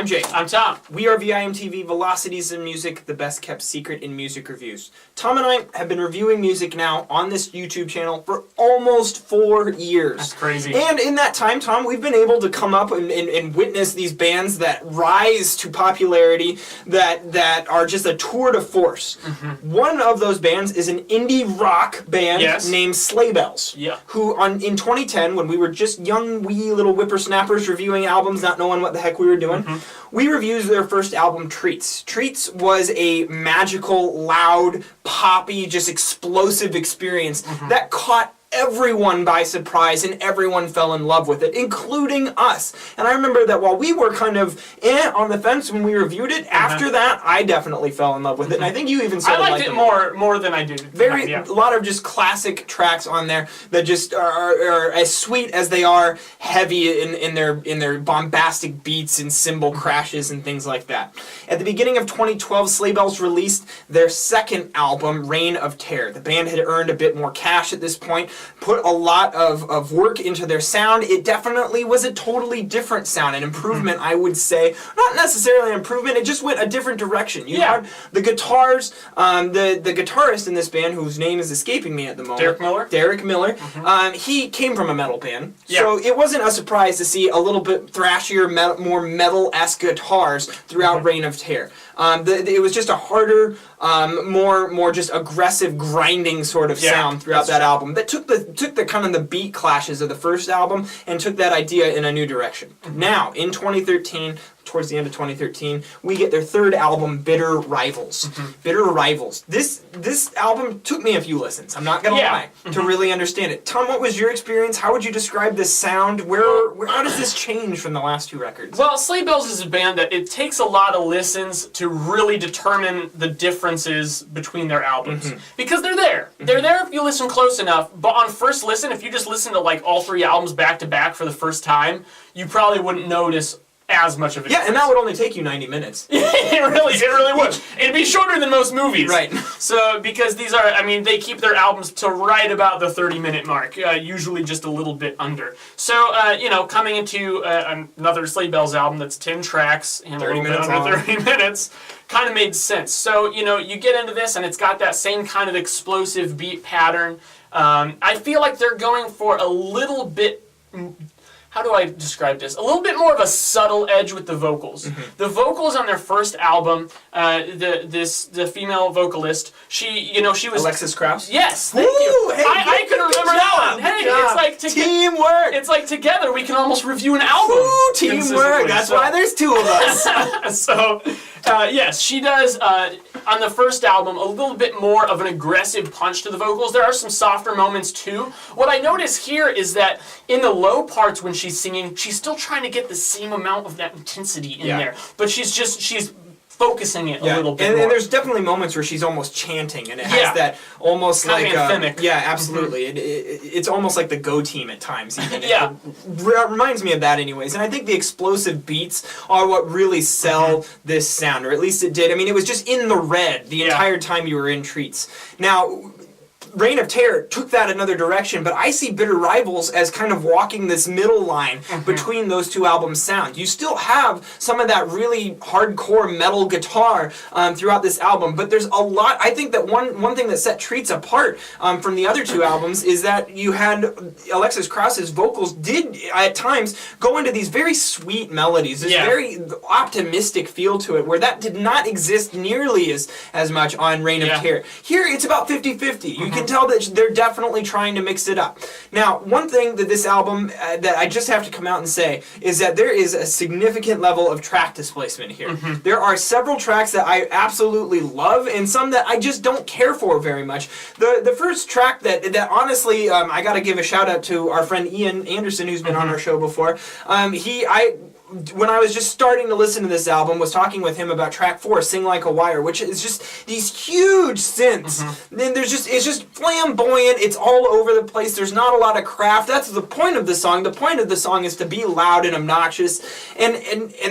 I'm Jake. I'm Tom. We are VIMTV, Velocities in Music, the best kept secret in music reviews. Tom and I have been reviewing music now on this YouTube channel for almost 4 years. That's crazy. And in that time, Tom, we've been able to come up and witness these bands that rise to popularity, that are just a tour de force. Mm-hmm. One of those bands is an indie rock band named Sleigh Bells. Yeah. Who in 2010, when we were just young, wee little whippersnappers reviewing albums, not knowing what the heck we were doing, we reviewed their first album, Treats. Treats was a magical, loud, poppy, just explosive experience that caught everyone by surprise, and everyone fell in love with it, including us. And I remember that while we were kind of on the fence when we reviewed it, after that, I definitely fell in love with it. And I think you even said I liked it more than I did. A lot of just classic tracks on there that just are as sweet as they are heavy in their bombastic beats and cymbal crashes and things like that. At the beginning of 2012, Sleigh Bells released their second album, Reign of Terror. The band had earned a bit more cash at this point, put a lot of work into their sound. It definitely was a totally different sound, an improvement, I would say. Not necessarily an improvement, it just went a different direction. You had the guitars, the guitarist in this band, whose name is escaping me at the moment. Derek Miller. He came from a metal band, so it wasn't a surprise to see a little bit thrashier, more metal-esque guitars throughout Reign of Terror. It was just a harder, more just aggressive, grinding sort of sound throughout that album that took the kind of the beat clashes of the first album and took that idea in a new direction. Now, in 2013, towards the end of 2013, we get their third album, Bitter Rivals. Bitter Rivals. This album took me a few listens, I'm not gonna lie, to really understand it. Tom, what was your experience? How would you describe this sound? How does this change from the last two records? Well, Sleigh Bells is a band that it takes a lot of listens to really determine the differences between their albums. Because they're there. They're there if you listen close enough, but on first listen, if you just listen to like all three albums back to back for the first time, you probably wouldn't notice as much of it. Yeah, and that would only take you 90 minutes. it really would. It'd be shorter than most movies. Right. So, because these are, they keep their albums to right about the 30-minute mark, usually just a little bit under. So, coming into another Sleigh Bells album that's 10 tracks and 30 minutes under 30 minutes, kind of made sense. So, you get into this and it's got that same kind of explosive beat pattern. I feel like they're going for a little bit... How do I describe this? A little bit more of a subtle edge with the vocals. The vocals on their first album, the female vocalist, she was Alexis Krauss? Yes, thank you. Hey, I could remember that one. Hey, it's like teamwork. It's like together we can almost review an album. Teamwork. That's why there's two of us. So, yes, she does on the first album a little bit more of an aggressive punch to the vocals. There are some softer moments too. What I notice here is that in the low parts when she's singing, she's still trying to get the same amount of that intensity in there, but she's focusing it a little bit more. And there's definitely moments where she's almost chanting, and it has that almost kind like of anthemic. Yeah, absolutely. It's almost like the Go Team at times. Even. It reminds me of that, anyways. And I think the explosive beats are what really sell this sound, or at least it did. It was just in the red the entire time you were in Treats. Now, Reign of Terror took that another direction, but I see Bitter Rivals as kind of walking this middle line between those two album sounds. You still have some of that really hardcore metal guitar throughout this album, but there's a lot. I think that one thing that set Treats apart from the other two albums is that you had Alexis Krauss's vocals did at times go into these very sweet melodies, this very optimistic feel to it, where that did not exist nearly as much on Reign of Terror. Here it's about 50-50. You can tell that they're definitely trying to mix it up. Now, one thing that this album, that I just have to come out and say, is that there is a significant level of track displacement here. There are several tracks that I absolutely love, and some that I just don't care for very much. The first track that honestly, I gotta give a shout out to our friend Ian Anderson, who's been on our show before. When I was just starting to listen to this album, was talking with him about track 4, Sing Like a Wire, which is just these huge synths. And it's just flamboyant, it's all over the place, there's not a lot of craft. That's the point of the song. The point of the song is to be loud and obnoxious, and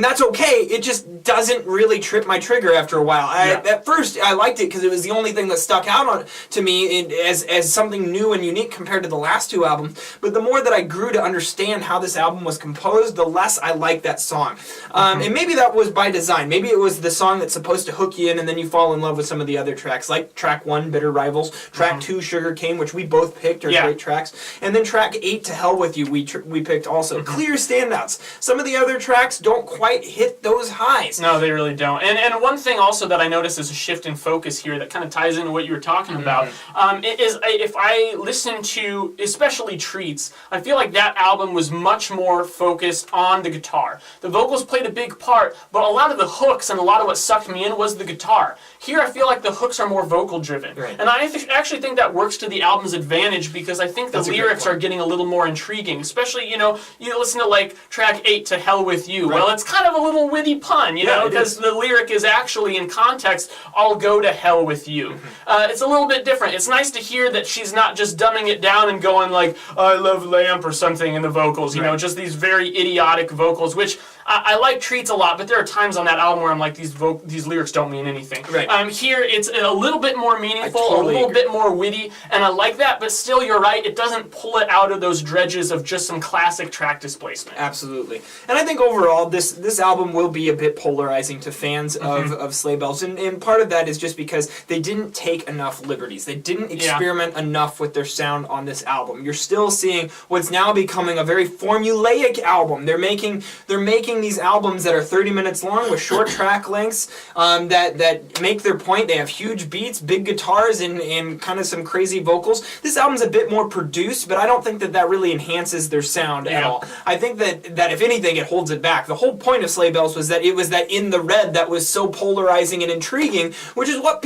that's okay. It just doesn't really trip my trigger after a while. At first, I liked it because it was the only thing that stuck out to me as something new and unique compared to the last two albums. But the more that I grew to understand how this album was composed, the less I liked that that song. And maybe that was by design. Maybe it was the song that's supposed to hook you in, and then you fall in love with some of the other tracks, like track 1, Bitter Rivals, track 2, Sugar Cane, which we both picked are great tracks, and then track 8, To Hell With You, we picked also. Clear standouts. Some of the other tracks don't quite hit those highs. No, they really don't. And one thing also that I noticed is a shift in focus here that kind of ties into what you were talking about. Is if I listen to, especially Treats, I feel like that album was much more focused on the guitar. The vocals played a big part, but a lot of the hooks and a lot of what sucked me in was the guitar. Here I feel like the hooks are more vocal driven. Right. And I actually think that works to the album's advantage because I think the lyrics are getting a little more intriguing. Especially, you listen to like track 8, To Hell With You. Right. Well, it's kind of a little witty pun, because the lyric is actually in context, I'll go to hell with you. It's a little bit different. It's nice to hear that she's not just dumbing it down and going like, I love lamp or something in the vocals, just these very idiotic vocals, which I like Treats a lot, but there are times on that album where I'm like, these lyrics don't mean anything. Right. Here, it's a little bit more meaningful, a little bit more witty, and I like that, but still, you're right, it doesn't pull it out of those dredges of just some classic track displacement. Absolutely. And I think overall, this album will be a bit polarizing to fans of Sleigh Bells, and part of that is just because they didn't take enough liberties. They didn't experiment enough with their sound on this album. You're still seeing what's now becoming a very formulaic album. They're making these albums that are 30 minutes long with short track lengths that make their point. They have huge beats, big guitars, and kind of some crazy vocals. This album's a bit more produced, but I don't think that really enhances their sound at all. I think that if anything, it holds it back. The whole point of Sleigh Bells was that it was that In the Red that was so polarizing and intriguing, which is what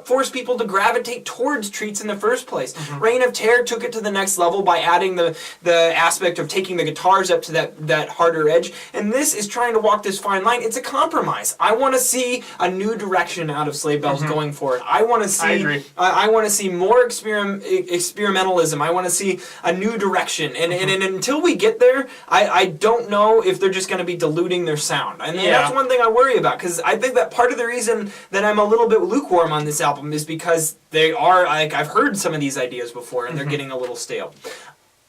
forced people to gravitate towards Treats in the first place. Reign of Terror took it to the next level by adding the aspect of taking the guitars up to that harder edge, and this is trying to walk this fine line. It's a compromise. I want to see a new direction out of Sleigh Bells going forward. I want to see. I agree. I want to see more experimentalism. I want to see a new direction, and until we get there, I don't know if they're just going to be diluting their sound. And that's one thing I worry about, because I think that part of the reason that I'm a little bit lukewarm on this album is because they are, like, I've heard some of these ideas before, and they're getting a little stale.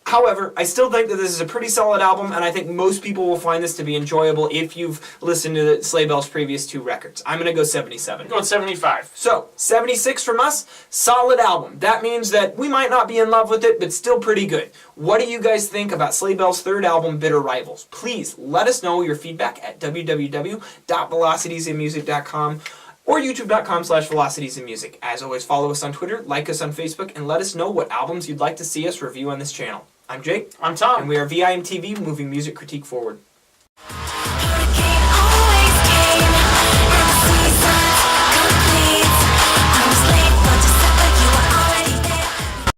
However, I still think that this is a pretty solid album, and I think most people will find this to be enjoyable if you've listened to the Sleigh Bells' previous 2 records. I'm going to go 77. Going 75. So, 76 from us, solid album. That means that we might not be in love with it, but still pretty good. What do you guys think about Sleigh Bells' 3rd album, Bitter Rivals? Please let us know your feedback at www.velocitiesinmusic.com or youtube.com/velocitiesinmusic. As always, follow us on Twitter, like us on Facebook, and let us know what albums you'd like to see us review on this channel. I'm Jake. I'm Tom. And we are VIMTV, moving music critique forward.